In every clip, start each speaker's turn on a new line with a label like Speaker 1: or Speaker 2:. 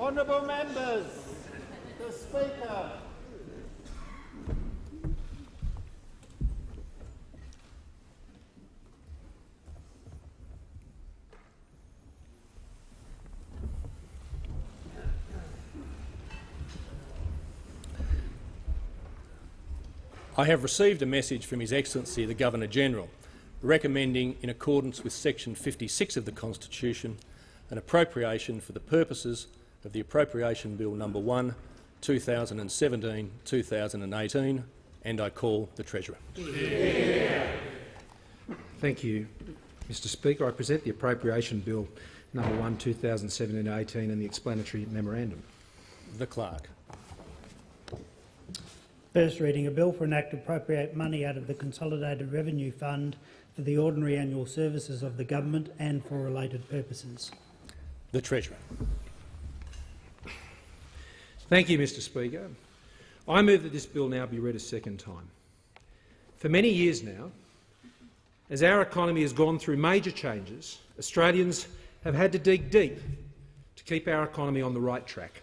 Speaker 1: Honourable members, the Speaker.
Speaker 2: I have received a message from His Excellency the Governor-General recommending, in accordance with Section 56 of the Constitution, an appropriation for the purposes of the Appropriation Bill No. 1, 2017-2018, and I call the Treasurer.
Speaker 3: Thank you, Mr Speaker. I present the Appropriation Bill No. 1, 2017-18 and the explanatory memorandum.
Speaker 2: The Clerk.
Speaker 4: First reading, a bill for an act to appropriate money out of the Consolidated Revenue Fund for the ordinary annual services of the government and for related purposes.
Speaker 2: The Treasurer.
Speaker 3: Thank you, Mr Speaker. I move that this bill now be read a second time. For many years now, as our economy has gone through major changes, Australians have had to dig deep to keep our economy on the right track.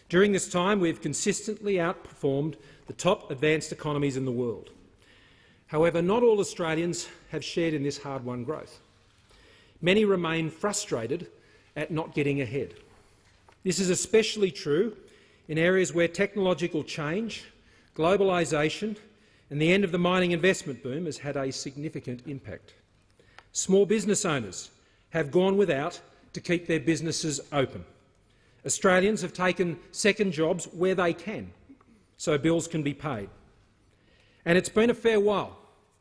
Speaker 3: During this time, we have consistently outperformed the top advanced economies in the world. However, not all Australians have shared in this hard-won growth. Many remain frustrated at not getting ahead. This is especially true in areas where technological change, globalisation and the end of the mining investment boom has had a significant impact. Small business owners have gone without to keep their businesses open. Australians have taken second jobs where they can, so bills can be paid. And it's been a fair while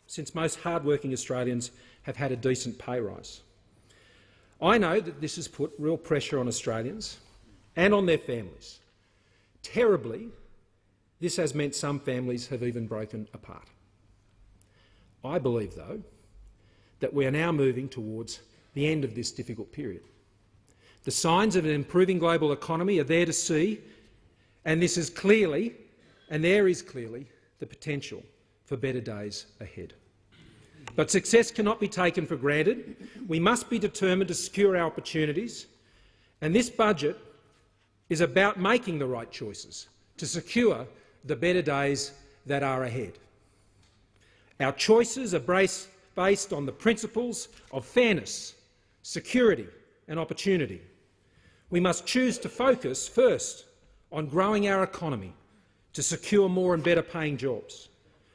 Speaker 3: since most hard-working Australians have had a decent pay rise. I know that this has put real pressure on Australians and on their families. Terribly, this has meant some families have even broken apart. I believe, though, that we are now moving towards the end of this difficult period. The signs of an improving global economy are there to see, and there is clearly the potential for better days ahead. But success cannot be taken for granted. We must be determined to secure our opportunities, and this budget is about making the right choices to secure the better days that are ahead. Our choices are based on the principles of fairness, security and opportunity. We must choose to focus first on growing our economy to secure more and better paying jobs.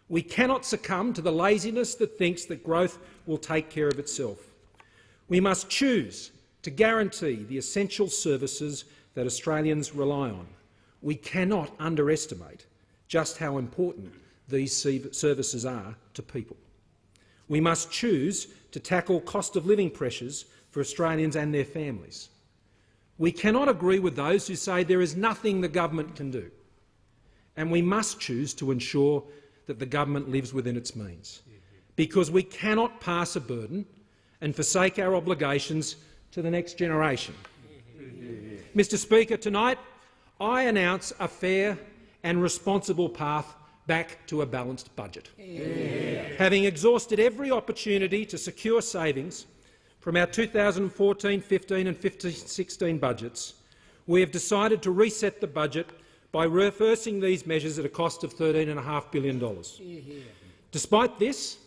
Speaker 3: We cannot succumb to the laziness that thinks that growth will take care of itself. We must choose to guarantee the essential services that Australians rely on. We cannot underestimate just how important these services are to people. We must choose to tackle cost of living pressures for Australians and their families. We cannot agree with those who say there is nothing the government can do, and we must choose to ensure that the government lives within its means, because we cannot pass a burden and forsake our obligations to the next generation. Mr Speaker, tonight I announce a fair and responsible path back to a balanced budget. Having exhausted every opportunity to secure savings from our 2014-15 and 15-16 budgets, we have decided to reset the budget by reversing these measures at a cost of $13.5 billion. Despite this,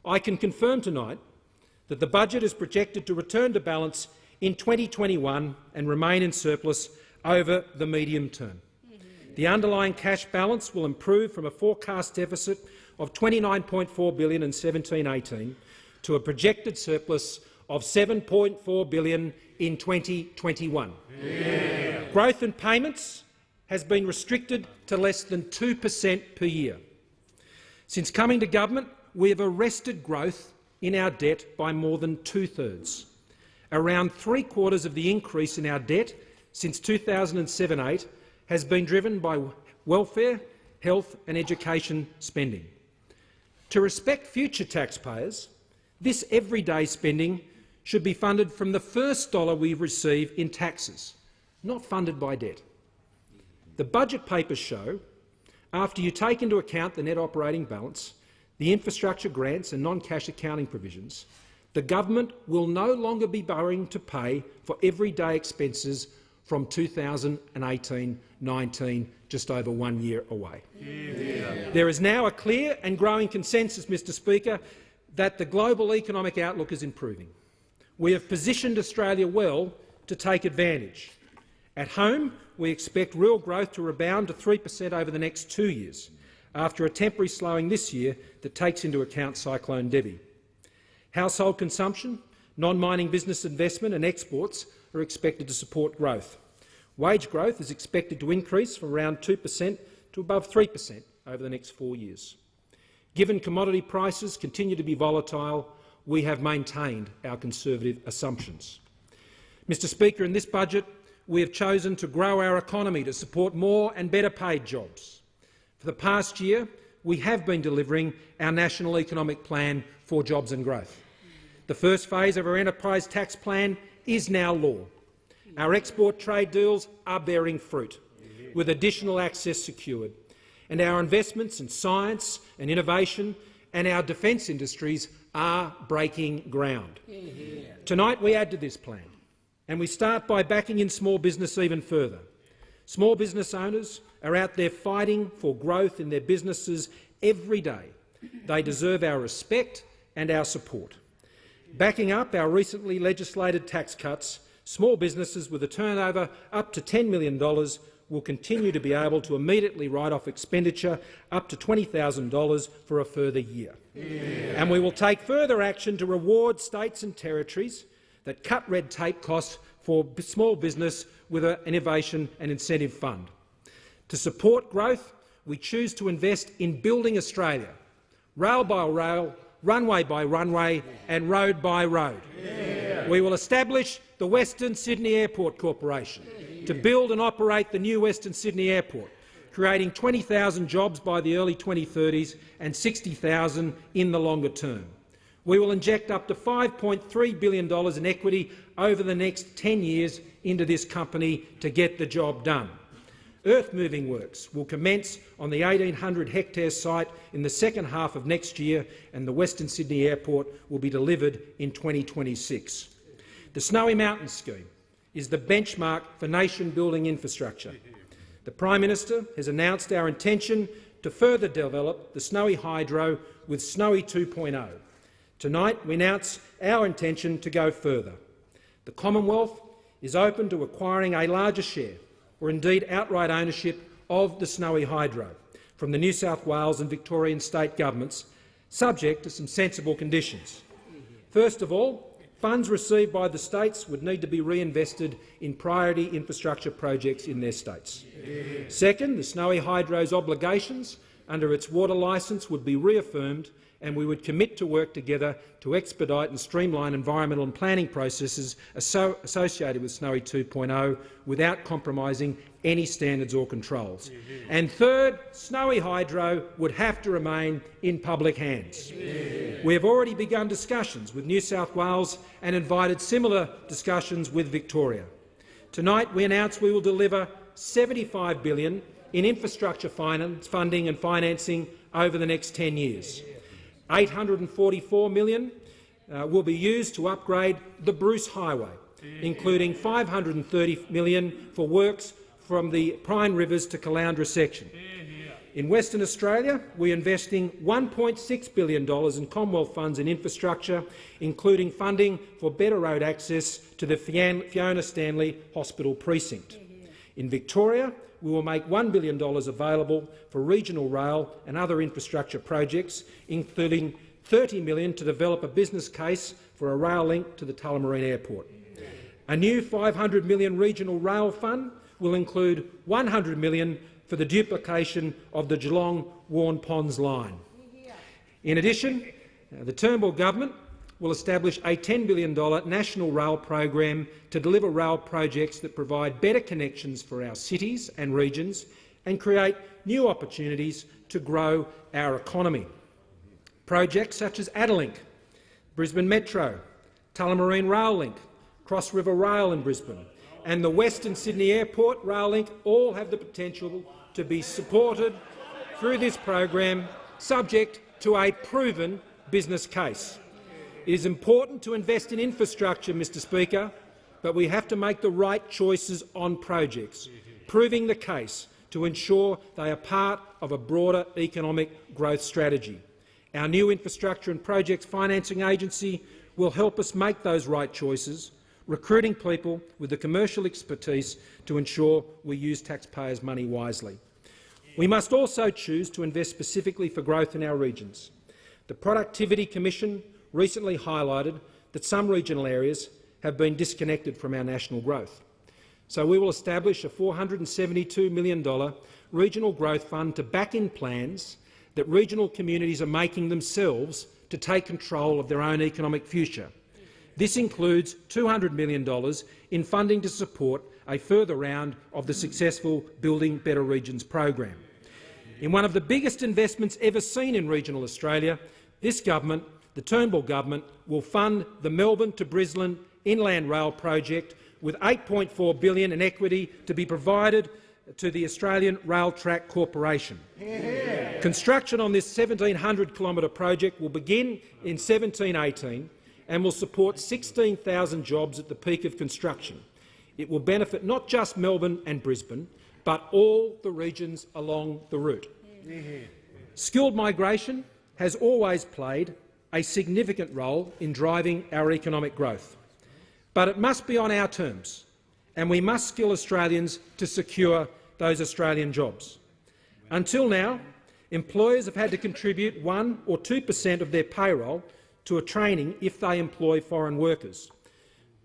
Speaker 3: I can confirm tonight that the budget is projected to return to balance in 2021 and remain in surplus over the medium term. The underlying cash balance will improve from a forecast deficit of $29.4 billion in 17-18 to a projected surplus of $7.4 billion in 2021. Growth in payments has been restricted to less than 2% per year. Since coming to government, we have arrested growth in our debt by more than two-thirds. Around three-quarters of the increase in our debt since 2007-8 has been driven by welfare, health and education spending. To respect future taxpayers, this everyday spending should be funded from the first dollar we receive in taxes, not funded by debt. The budget papers show, after you take into account the net operating balance, the infrastructure grants and non-cash accounting provisions, the government will no longer be borrowing to pay for everyday expenses from 2018-19, just over 1 year away. There is now a clear and growing consensus, Mr Speaker, that the global economic outlook is improving. We have positioned Australia well to take advantage. At home, we expect real growth to rebound to 3% over the next 2 years, after a temporary slowing this year that takes into account Cyclone Debbie. Household consumption, non-mining business investment and exports are expected to support growth. Wage growth is expected to increase from around 2% to above 3% over the next 4 years. Given commodity prices continue to be volatile, we have maintained our conservative assumptions. Mr Speaker, in this budget we have chosen to grow our economy to support more and better paid jobs. For the past year, we have been delivering our National Economic Plan for Jobs and Growth. The first phase of our enterprise tax plan is now law. Our export trade deals are bearing fruit, with additional access secured, and our investments in science and innovation and our defence industries are breaking ground. Tonight we add to this plan, and we start by backing in small business even further. Small business owners are out there fighting for growth in their businesses every day. They deserve our respect and our support. Backing up our recently legislated tax cuts, small businesses with a turnover up to $10 million will continue to be able to immediately write off expenditure up to $20,000 for a further year. And we will take further action to reward states and territories that cut red tape costs for small business with an innovation and incentive fund. To support growth, we choose to invest in building Australia, rail by rail, runway by runway and road by road. We will establish the Western Sydney Airport Corporation to build and operate the new Western Sydney Airport, creating 20,000 jobs by the early 2030s and 60,000 in the longer term. We will inject up to $5.3 billion in equity over the next 10 years into this company to get the job done. Earth-moving works will commence on the 1,800-hectare site in the second half of next year, and the Western Sydney Airport will be delivered in 2026. The Snowy Mountains scheme is the benchmark for nation-building infrastructure. The Prime Minister has announced our intention to further develop the Snowy Hydro with Snowy 2.0. Tonight we announce our intention to go further. The Commonwealth is open to acquiring a larger share, or indeed outright ownership, of the Snowy Hydro from the New South Wales and Victorian state governments, subject to some sensible conditions. First of all, funds received by the states would need to be reinvested in priority infrastructure projects in their states. Second, the Snowy Hydro's obligations under its water licence would be reaffirmed, and we would commit to work together to expedite and streamline environmental and planning processes associated with Snowy 2.0 without compromising any standards or controls. And third, Snowy Hydro would have to remain in public hands. We have already begun discussions with New South Wales and invited similar discussions with Victoria. Tonight we announce we will deliver $75 billion in infrastructure funding and financing over the next 10 years. $844 million will be used to upgrade the Bruce Highway, including $530 million for works from the Pine Rivers to Caloundra section. In Western Australia, we are investing $1.6 billion in Commonwealth funds in infrastructure, including funding for better road access to the Fiona Stanley Hospital precinct. In Victoria, we will make $1 billion available for regional rail and other infrastructure projects, including $30 million to develop a business case for a rail link to the Tullamarine Airport. A new $500 million regional rail fund will include $100 million for the duplication of the Geelong-Warn Ponds line. In addition, the Turnbull government will establish a $10 billion national rail program to deliver rail projects that provide better connections for our cities and regions and create new opportunities to grow our economy. Projects such as Adelink, Brisbane Metro, Tullamarine Rail Link, Cross River Rail in Brisbane and the Western Sydney Airport Rail Link all have the potential to be supported through this program, subject to a proven business case. It is important to invest in infrastructure, Mr Speaker, but we have to make the right choices on projects, proving the case to ensure they are part of a broader economic growth strategy. Our new Infrastructure and Projects Financing Agency will help us make those right choices, recruiting people with the commercial expertise to ensure we use taxpayers' money wisely. We must also choose to invest specifically for growth in our regions. The Productivity Commission recently highlighted that some regional areas have been disconnected from our national growth. So we will establish a $472 million regional growth fund to back in plans that regional communities are making themselves to take control of their own economic future. This includes $200 million in funding to support a further round of the successful Building Better Regions program. In one of the biggest investments ever seen in regional Australia, this government, the Turnbull government, will fund the Melbourne to Brisbane Inland Rail project with $8.4 billion in equity to be provided to the Australian Rail Track Corporation. Yeah. Construction on this 1,700-kilometre project will begin in 1718 and will support 16,000 jobs at the peak of construction. It will benefit not just Melbourne and Brisbane, but all the regions along the route. Yeah. Skilled migration has always played a significant role in driving our economic growth. But it must be on our terms, and we must skill Australians to secure those Australian jobs. Until now, employers have had to contribute 1 or 2% of their payroll to a training if they employ foreign workers.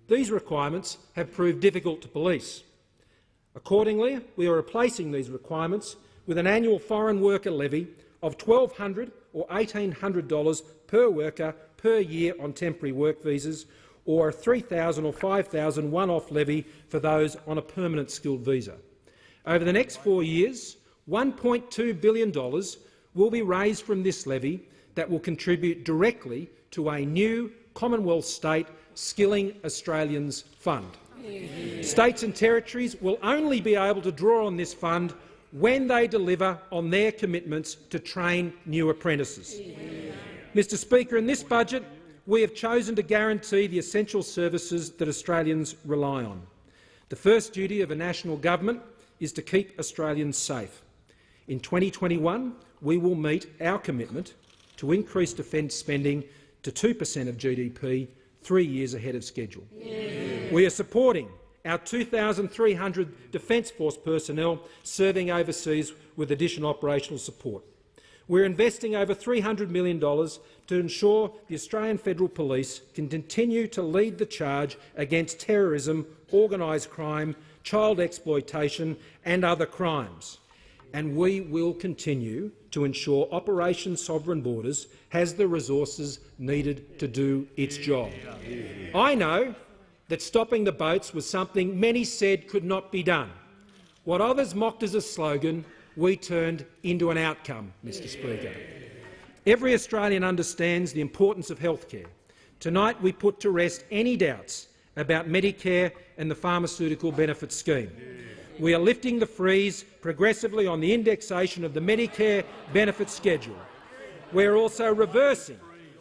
Speaker 3: These requirements have proved difficult to police. Accordingly, we are replacing these requirements with an annual foreign worker levy of $1,200 or $1,800 per worker per year on temporary work visas, or a $3,000 or $5,000 one-off levy for those on a permanent skilled visa. Over the next 4 years, $1.2 billion will be raised from this levy that will contribute directly to a new Commonwealth state Skilling Australians Fund. Yeah. States and territories will only be able to draw on this fund when they deliver on their commitments to train new apprentices. Yeah. Mr Speaker, in this budget, we have chosen to guarantee the essential services that Australians rely on. The first duty of a national government is to keep Australians safe. In 2021, we will meet our commitment to increase defence spending to 2% of GDP 3 years ahead of schedule. Yeah. We are supporting our 2,300 Defence Force personnel serving overseas with additional operational support. We're investing over $300 million to ensure the Australian Federal Police can continue to lead the charge against terrorism, organised crime, child exploitation and other crimes. And we will continue to ensure Operation Sovereign Borders has the resources needed to do its job. I know that stopping the boats was something many said could not be done. What others mocked as a slogan, we turned into an outcome, Mr Speaker. Every Australian understands the importance of healthcare. Tonight we put to rest any doubts about Medicare and the pharmaceutical benefits scheme. We are lifting the freeze progressively on the indexation of the Medicare benefits schedule. We are also reversing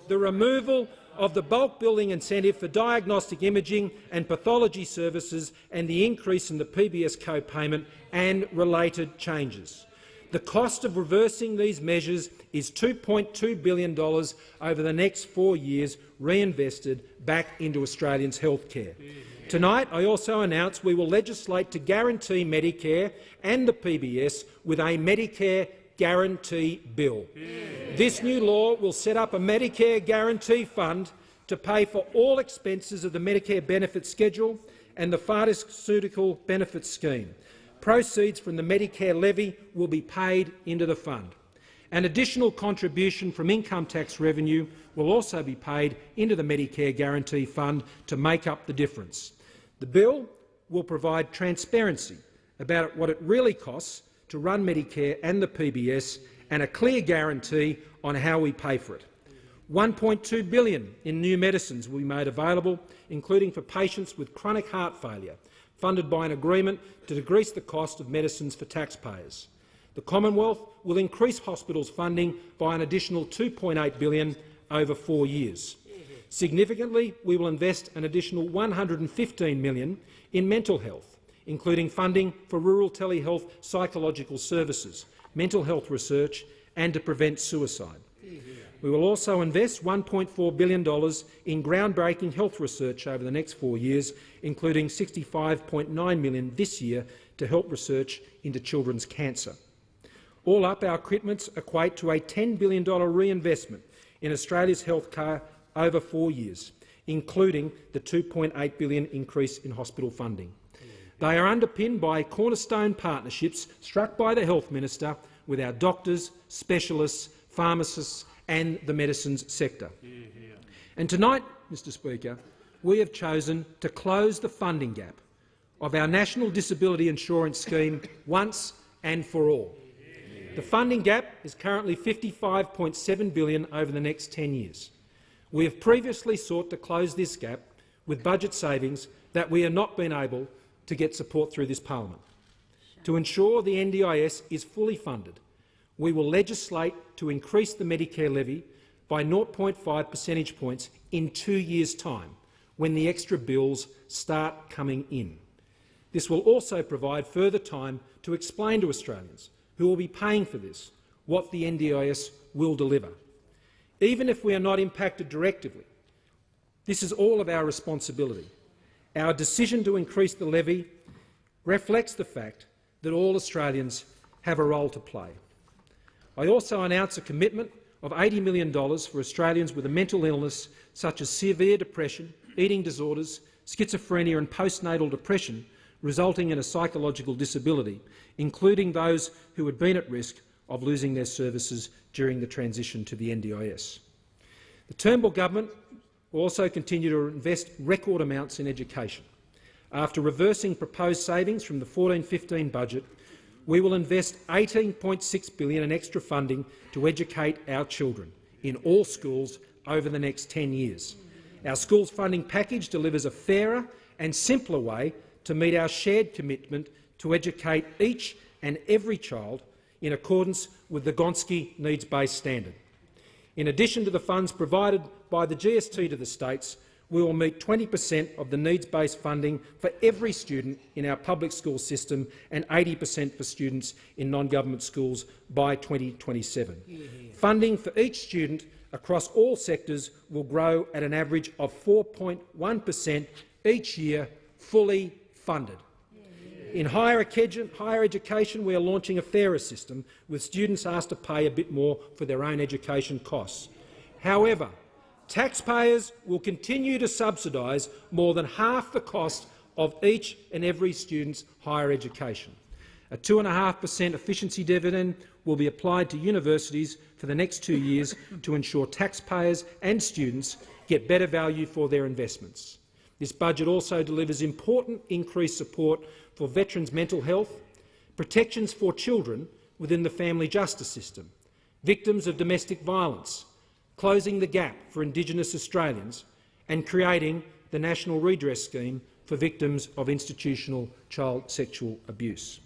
Speaker 3: the removal of the bulk billing incentive for diagnostic imaging and pathology services and the increase in the PBS co-payment and related changes. The cost of reversing these measures is $2.2 billion over the next 4 years, reinvested back into Australians' health care. Tonight, I also announced we will legislate to guarantee Medicare and the PBS with a Medicare Guarantee Bill. This new law will set up a Medicare Guarantee Fund to pay for all expenses of the Medicare benefit schedule and the pharmaceutical benefits scheme. Proceeds from the Medicare levy will be paid into the fund. An additional contribution from income tax revenue will also be paid into the Medicare Guarantee Fund to make up the difference. The bill will provide transparency about what it really costs to run Medicare and the PBS and a clear guarantee on how we pay for it. $1.2 billion in new medicines will be made available, including for patients with chronic heart failure, funded by an agreement to decrease the cost of medicines for taxpayers. The Commonwealth will increase hospitals funding by an additional $2.8 billion over 4 years. Significantly, we will invest an additional $115 million in mental health, including funding for rural telehealth psychological services, mental health research and to prevent suicide. We will also invest $1.4 billion in groundbreaking health research over the next 4 years, including $65.9 million this year to help research into children's cancer. All up, our commitments equate to a $10 billion reinvestment in Australia's healthcare over 4 years, including the $2.8 billion increase in hospital funding. They are underpinned by cornerstone partnerships struck by the Health Minister with our doctors, specialists, pharmacists and the medicines sector. And tonight, Mr Speaker, we have chosen to close the funding gap of our National Disability Insurance Scheme once and for all. The funding gap is currently $55.7 billion over the next 10 years. We have previously sought to close this gap with budget savings that we have not been able to get support through this parliament. To ensure the NDIS is fully funded, we will legislate to increase the Medicare levy by 0.5 percentage points in 2 years' time, when the extra bills start coming in. This will also provide further time to explain to Australians who will be paying for this what the NDIS will deliver. Even if we are not impacted directly, this is all of our responsibility. Our decision to increase the levy reflects the fact that all Australians have a role to play. I also announce a commitment of $80 million for Australians with a mental illness such as severe depression, eating disorders, schizophrenia and postnatal depression resulting in a psychological disability, including those who had been at risk of losing their services during the transition to the NDIS. The Turnbull government will also continue to invest record amounts in education. After reversing proposed savings from the 14-15 budget, we will invest $18.6 billion in extra funding to educate our children in all schools over the next 10 years. Our schools funding package delivers a fairer and simpler way to meet our shared commitment to educate each and every child in accordance with the Gonski needs-based standard. In addition to the funds provided by the GST to the states, we will meet 20% of the needs-based funding for every student in our public school system and 80% for students in non-government schools by 2027. Funding for each student across all sectors will grow at an average of 4.1% each year, fully funded. In higher education, we are launching a fairer system, with students asked to pay a bit more for their own education costs. However, taxpayers will continue to subsidise more than half the cost of each and every student's higher education. A 2.5% efficiency dividend will be applied to universities for the next 2 years to ensure taxpayers and students get better value for their investments. This budget also delivers important increased support for veterans' mental health, protections for children within the family justice system, victims of domestic violence, closing the gap for Indigenous Australians and creating the National Redress Scheme for victims of institutional child sexual abuse.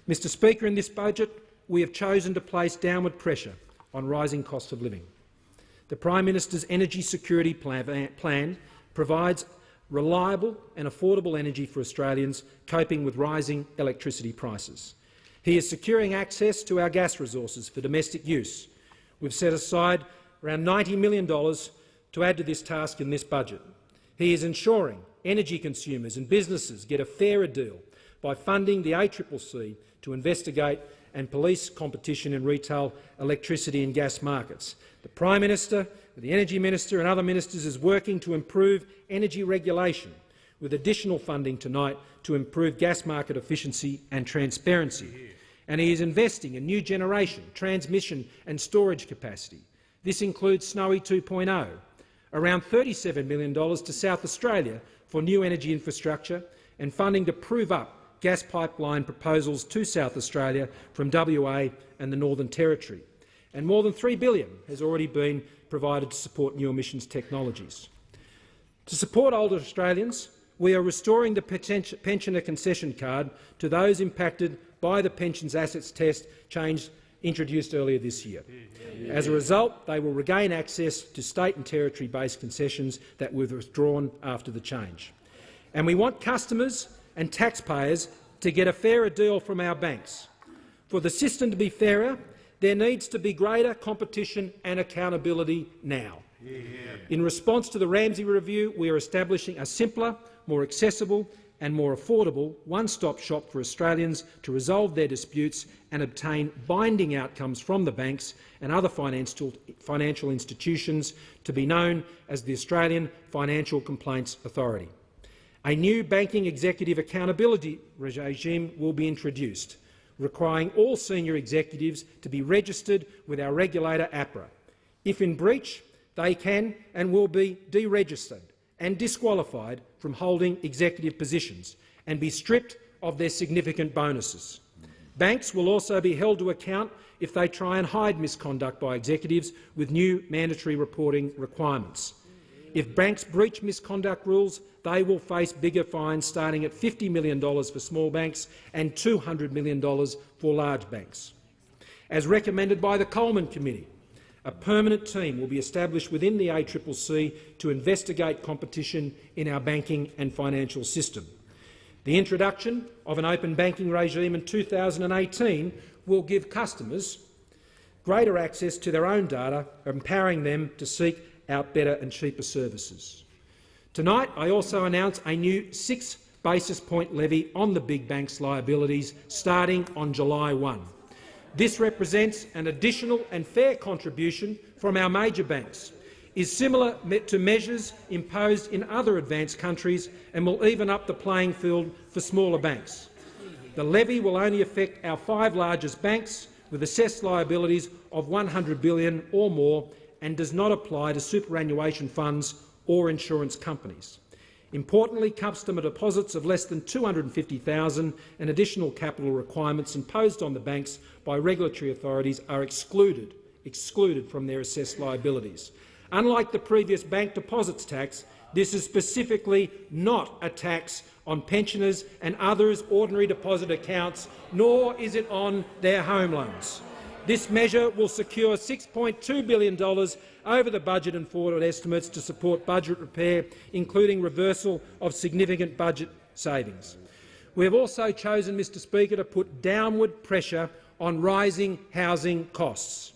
Speaker 3: Mr Speaker, in this budget we have chosen to place downward pressure on rising costs of living. The Prime Minister's Energy Security Plan provides reliable and affordable energy for Australians coping with rising electricity prices. He is securing access to our gas resources for domestic use. We've set aside around $90 million to add to this task in this budget. He is ensuring energy consumers and businesses get a fairer deal by funding the ACCC to investigate and police competition in retail electricity and gas markets. The Prime Minister, the Energy Minister and other ministers is working to improve energy regulation, with additional funding tonight to improve gas market efficiency and transparency. And he is investing in new generation, transmission and storage capacity. This includes Snowy 2.0, around $37 million to South Australia for new energy infrastructure and funding to prove up gas pipeline proposals to South Australia from WA and the Northern Territory. And more than $3 billion has already been provided to support new emissions technologies. To support older Australians, we are restoring the pensioner concession card to those impacted by the Pensions Assets Test change introduced earlier this year. As a result, they will regain access to state and territory-based concessions that were withdrawn after the change. And we want customers and taxpayers to get a fairer deal from our banks. For the system to be fairer, there needs to be greater competition and accountability now. In response to the Ramsay review, we are establishing a simpler, more accessible and more affordable one-stop shop for Australians to resolve their disputes and obtain binding outcomes from the banks and other financial institutions, to be known as the Australian Financial Complaints Authority. A new banking executive accountability regime will be introduced, requiring all senior executives to be registered with our regulator APRA. If in breach, they can and will be deregistered and disqualified from holding executive positions and be stripped of their significant bonuses. Banks will also be held to account if they try and hide misconduct by executives with new mandatory reporting requirements. If banks breach misconduct rules, they will face bigger fines starting at $50 million for small banks and $200 million for large banks. As recommended by the Coleman Committee, a permanent team will be established within the ACCC to investigate competition in our banking and financial system. The introduction of an open banking regime in 2018 will give customers greater access to their own data, empowering them to seek out better and cheaper services. Tonight, I also announce a new 6 basis point levy on the big banks' liabilities starting on July 1. This represents an additional and fair contribution from our major banks, is similar to measures imposed in other advanced countries and will even up the playing field for smaller banks. The levy will only affect our 5 largest banks with assessed liabilities of $100 billion or more and does not apply to superannuation funds or insurance companies. Importantly, customer deposits of less than $250,000 and additional capital requirements imposed on the banks by regulatory authorities are excluded from their assessed liabilities. Unlike the previous bank deposits tax, this is specifically not a tax on pensioners and others' ordinary deposit accounts, nor is it on their home loans. This measure will secure $6.2 billion over the budget and forward estimates to support budget repair, including reversal of significant budget savings. We have also chosen, Mr Speaker, to put downward pressure on rising housing costs.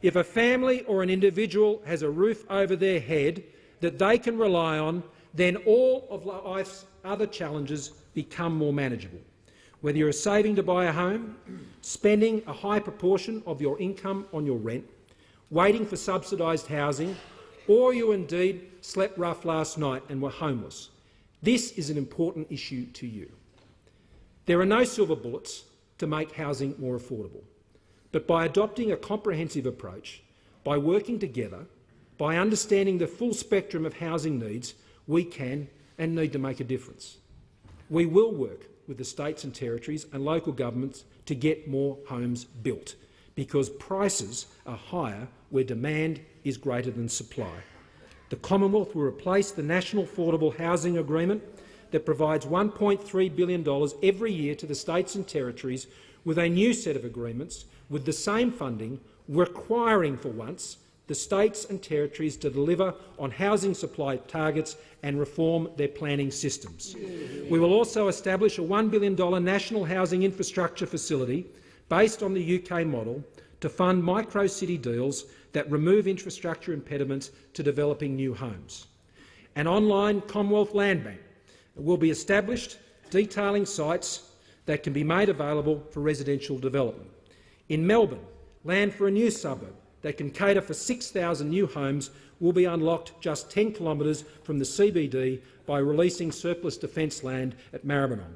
Speaker 3: If a family or an individual has a roof over their head that they can rely on, then all of life's other challenges become more manageable. Whether you're saving to buy a home, spending a high proportion of your income on your rent, waiting for subsidised housing, or you indeed slept rough last night and were homeless, this is an important issue to you. There are no silver bullets to make housing more affordable, but by adopting a comprehensive approach, by working together, by understanding the full spectrum of housing needs, we can and need to make a difference. We will work with the states and territories and local governments to get more homes built, because prices are higher where demand is greater than supply. The Commonwealth will replace the National Affordable Housing Agreement that provides $1.3 billion every year to the states and territories with a new set of agreements with the same funding, requiring for once the states and territories to deliver on housing supply targets and reform their planning systems. We will also establish a $1 billion national housing infrastructure facility based on the UK model to fund micro-city deals that remove infrastructure impediments to developing new homes. An online Commonwealth Land Bank will be established detailing sites that can be made available for residential development. In Melbourne, land for a new suburb that can cater for 6,000 new homes will be unlocked just 10 kilometres from the CBD by releasing surplus defence land at Maribyrnong.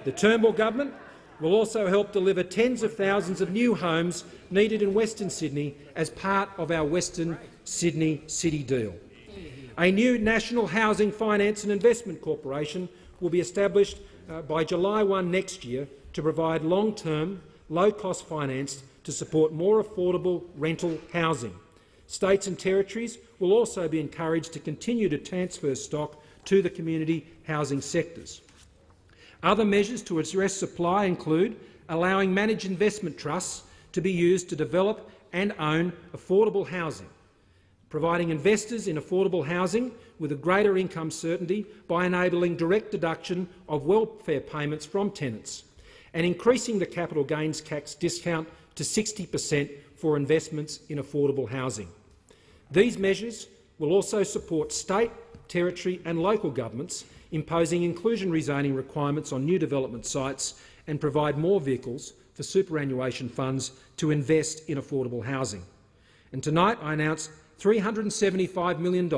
Speaker 3: The Turnbull government will also help deliver tens of thousands of new homes needed in Western Sydney as part of our Western Sydney City Deal. A new National Housing Finance and Investment Corporation will be established by July 1 next year to provide long-term, low-cost finance to support more affordable rental housing. States and territories will also be encouraged to continue to transfer stock to the community housing sectors. Other measures to address supply include allowing managed investment trusts to be used to develop and own affordable housing, providing investors in affordable housing with a greater income certainty by enabling direct deduction of welfare payments from tenants, and increasing the capital gains tax discount to 60% for investments in affordable housing. These measures will also support state, territory and local governments imposing inclusionary zoning requirements on new development sites and provide more vehicles for superannuation funds to invest in affordable housing. And tonight I announce $375 million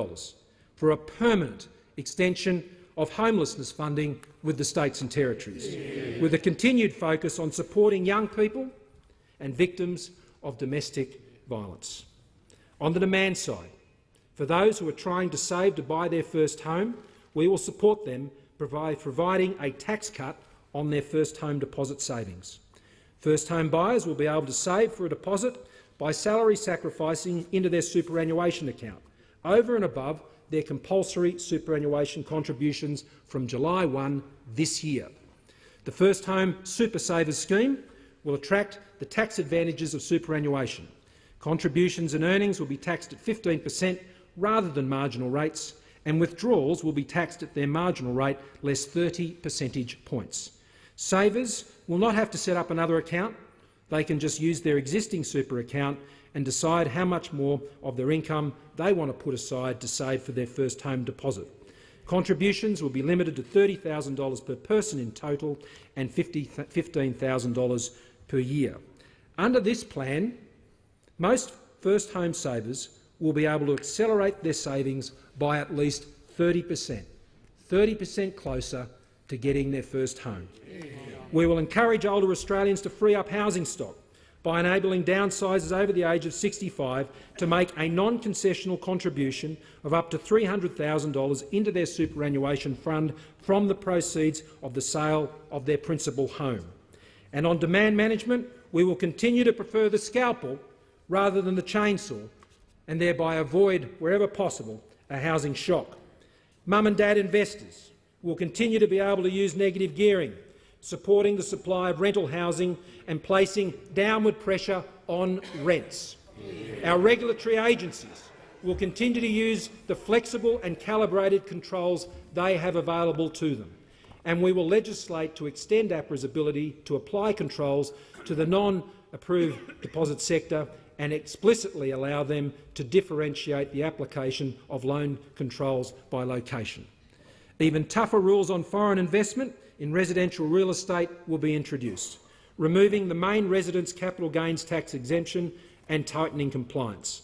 Speaker 3: for a permanent extension of homelessness funding with the states and territories, with a continued focus on supporting young people and victims of domestic violence. On the demand side, for those who are trying to save to buy their first home, we will support them by providing a tax cut on their first home deposit savings. First home buyers will be able to save for a deposit by salary sacrificing into their superannuation account, over and above their compulsory superannuation contributions from July 1 this year. The First Home Super Savers scheme will attract the tax advantages of superannuation. Contributions and earnings will be taxed at 15% rather than marginal rates, and withdrawals will be taxed at their marginal rate less 30 percentage points. Savers will not have to set up another account. They can just use their existing super account and decide how much more of their income they want to put aside to save for their first home deposit. Contributions will be limited to $30,000 per person in total and $15,000 per year. Under this plan, most first home savers will be able to accelerate their savings by at least 30% closer to getting their first home. We will encourage older Australians to free up housing stock by enabling downsizers over the age of 65 to make a non-concessional contribution of up to $300,000 into their superannuation fund from the proceeds of the sale of their principal home. And on demand management, we will continue to prefer the scalpel rather than the chainsaw, and thereby avoid, wherever possible, a housing shock. Mum and dad investors will continue to be able to use negative gearing, supporting the supply of rental housing and placing downward pressure on rents. Our regulatory agencies will continue to use the flexible and calibrated controls they have available to them, and we will legislate to extend APRA's ability to apply controls to the non-approved deposit sector and explicitly allow them to differentiate the application of loan controls by location. Even tougher rules on foreign investment in residential real estate will be introduced, removing the main residence capital gains tax exemption and tightening compliance.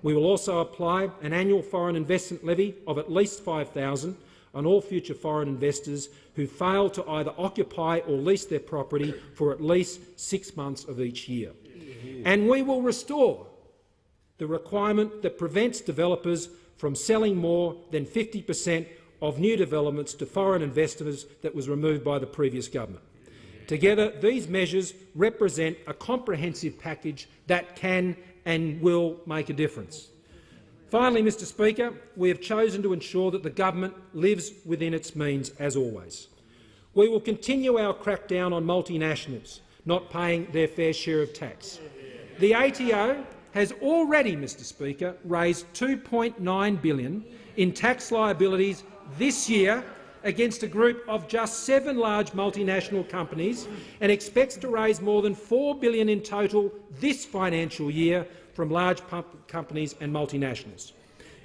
Speaker 3: We will also apply an annual foreign investment levy of at least $5,000 on all future foreign investors who fail to either occupy or lease their property for at least 6 months of each year. And we will restore the requirement that prevents developers from selling more than 50% of new developments to foreign investors that was removed by the previous government. Together, these measures represent a comprehensive package that can and will make a difference. Finally, Mr Speaker, we have chosen to ensure that the government lives within its means, as always. We will continue our crackdown on multinationals not paying their fair share of tax. The ATO has already, Mr Speaker, raised $2.9 billion in tax liabilities this year against a group of just 7 large multinational companies and expects to raise more than $4 billion in total this financial year from large companies and multinationals.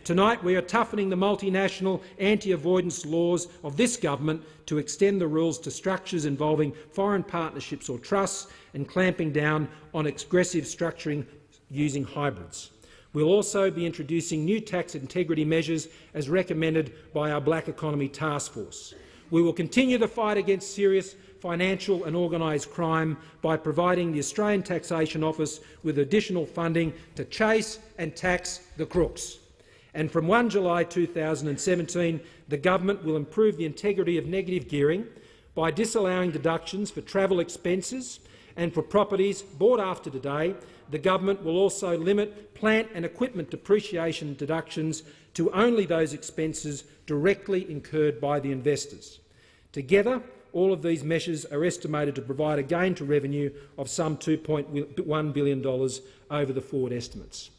Speaker 3: Tonight we are toughening the multinational anti-avoidance laws of this government to extend the rules to structures involving foreign partnerships or trusts and clamping down on aggressive structuring using hybrids. We'll also be introducing new tax integrity measures as recommended by our Black Economy Task Force. We will continue the fight against serious financial and organised crime by providing the Australian Taxation Office with additional funding to chase and tax the crooks. And from 1 July 2017, the government will improve the integrity of negative gearing by disallowing deductions for travel expenses, and for properties bought after today, the government will also limit plant and equipment depreciation deductions to only those expenses directly incurred by the investors. Together, all of these measures are estimated to provide a gain to revenue of some $2.1 billion over the forward estimates.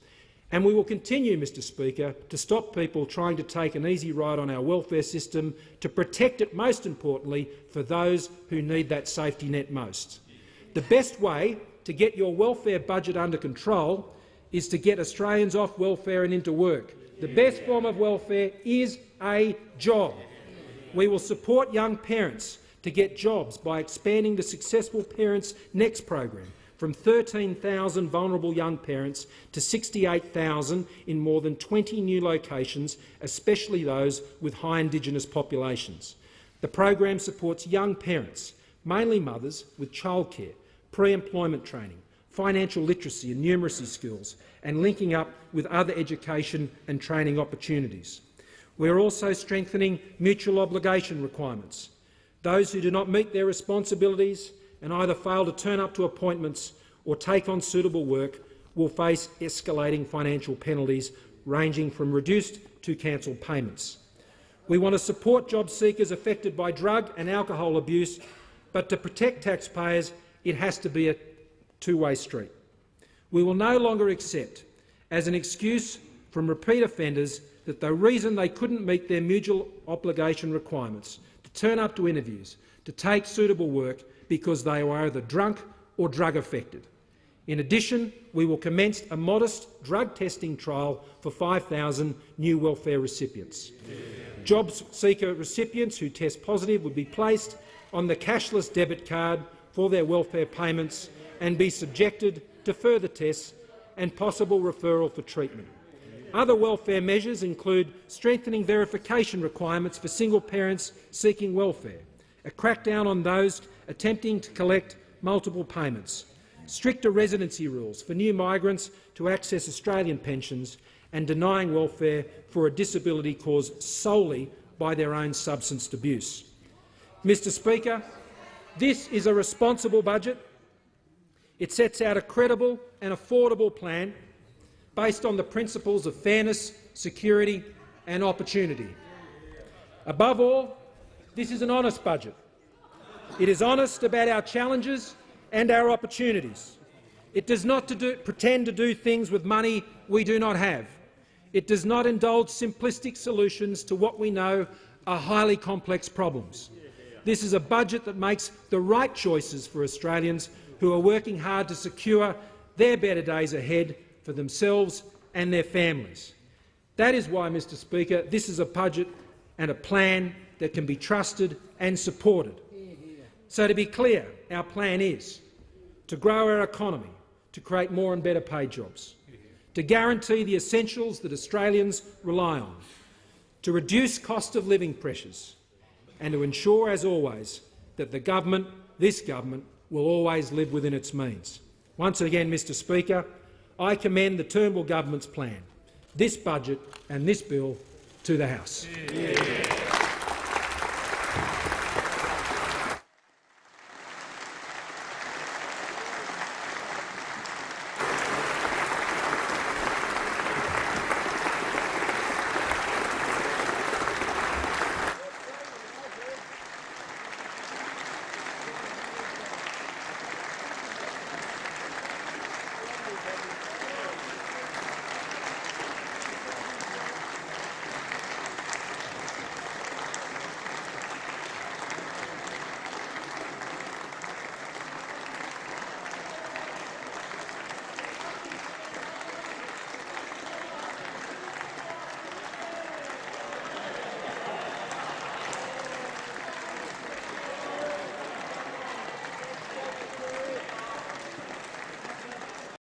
Speaker 3: And we will continue, Mr Speaker, to stop people trying to take an easy ride on our welfare system, to protect it, most importantly, for those who need that safety net most. The best way to get your welfare budget under control is to get Australians off welfare and into work. The best form of welfare is a job. We will support young parents to get jobs by expanding the Successful Parents Next program from 13,000 vulnerable young parents to 68,000 in more than 20 new locations, especially those with high Indigenous populations. The program supports young parents, mainly mothers, with childcare, pre-employment training, financial literacy and numeracy skills, and linking up with other education and training opportunities. We are also strengthening mutual obligation requirements. Those who do not meet their responsibilities and either fail to turn up to appointments or take on suitable work will face escalating financial penalties ranging from reduced to cancelled payments. We want to support job seekers affected by drug and alcohol abuse, but to protect taxpayers it has to be a two-way street. We will no longer accept as an excuse from repeat offenders that the reason they couldn't meet their mutual obligation requirements to turn up to interviews, to take suitable work, because they were either drunk or drug affected. In addition, we will commence a modest drug testing trial for 5,000 new welfare recipients. Job seeker recipients who test positive would be placed on the cashless debit card for their welfare payments and be subjected to further tests and possible referral for treatment. Other welfare measures include strengthening verification requirements for single parents seeking welfare, a crackdown on those attempting to collect multiple payments, stricter residency rules for new migrants to access Australian pensions, and denying welfare for a disability caused solely by their own substance abuse. Mr Speaker, this is a responsible budget. It sets out a credible and affordable plan based on the principles of fairness, security and opportunity. Above all, this is an honest budget. It is honest about our challenges and our opportunities. It does not pretend to do things with money we do not have. It does not indulge simplistic solutions to what we know are highly complex problems. This is a budget that makes the right choices for Australians who are working hard to secure their better days ahead for themselves and their families. That is why, Mr Speaker, this is a budget and a plan that can be trusted and supported. So, to be clear, our plan is to grow our economy, to create more and better paid jobs, to guarantee the essentials that Australians rely on, to reduce cost of living pressures, and to ensure, as always, that the government, this government, will always live within its means. Once again, Mr Speaker, I commend the Turnbull government's plan, this budget and this bill to the House.